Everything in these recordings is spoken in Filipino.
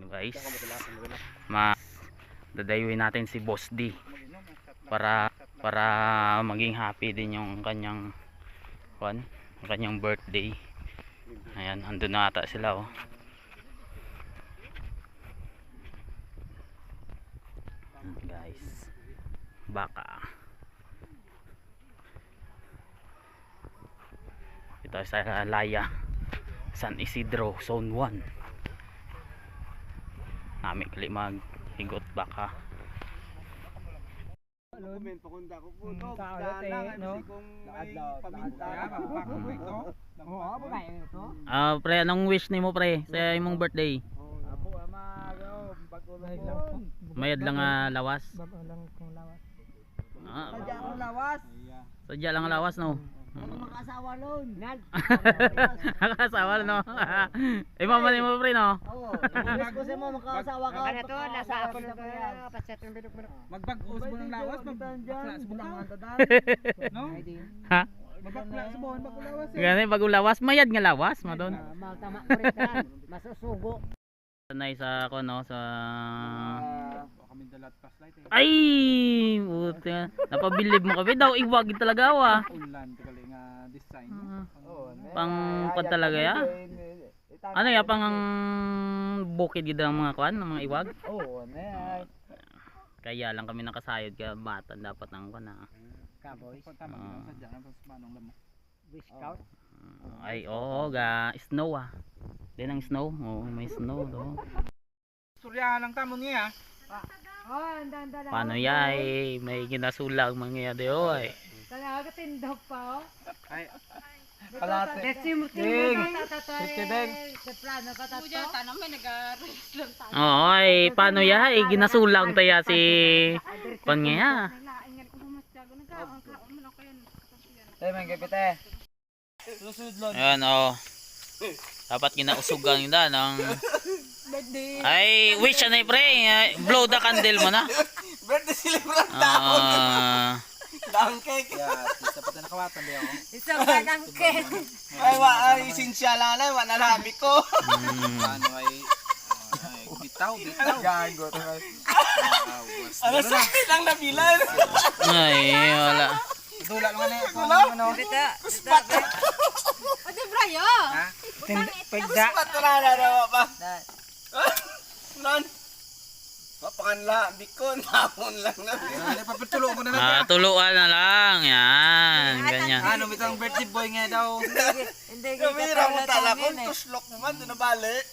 Guys, dadayuin natin si Boss D para maging happy din yung kanyang birthday. Ayan, andun na ata sila oh. Guys, baka ito sa Laya, San Isidro, Zone 1. Namin kali maghigot baka. Pre, anong wish nimo pre sa imong birthday? Mayad lang lawas. Sadya lang lawas no. Makasawa nun. Nakasawa no. Imaman mo pre no. Oo. Ko sa mo makasawa ka. Ano to? Nasa ako na kaya paset ng bilog-bilog. Magbag-us mo ng lawas, magbakla sa bukaw. No? Ha? Magbakla sa bukaw, bagulawas. Gani bagulawas, mayad nga lawas madon. Tama ko rin yan. Masusugo. Sanay sa ako no sa Kami dalat flashlight eh. ay buti napabilib mo kami daw iwag talaga wa. Unlan kali nga design. Pang pad talaga ya. Ano ya pang bukid gid ang mga kwan, ng mga iwag. Oo, na. Kaya lang kami nakasayod ka bata dapat nang kwan na. Kaboy. Tama lang sadya ang manong lamo. Boy Scout. Ay oo ga snow ah. Din ang snow. Oh, may snow do. Surya lang tamon niya. Oh, anda. Paano yay? May ginasulang mangyayari oy. Talaga tindog pa oh. Ay. Kalate. Desim Ding. Ding. Sa plano pa tato. Kuya, tanong may nag-rest lang tayo. Oy, paano yay? Ginasulang taya si kwan nga. Tay man gapite. Ayan oh. Dapat ginausugan nila ng ay wish na pre, blow the candle mo na. Birthday celebrant daon. Daon cake. Ya, isa pa na kawatan di ako. Isang kanangke. Ay sinsya lang na, wala labi ko. Ano ay bitaw. Gago to. Ano sa lang nabilan? Ay, wala. Dula lang na ano. Bita. Ate Brayo. Pagda. Patrana na pa. Nan. Papanganla, bikon, hapon lang na. Papatulo ko na na. Tuluan na lang. Yan, ganyan. Ano bitang birthday boy nga daw. Hindi Kamira mo tala ko, tuslok mo man, doon na balik.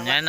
Yan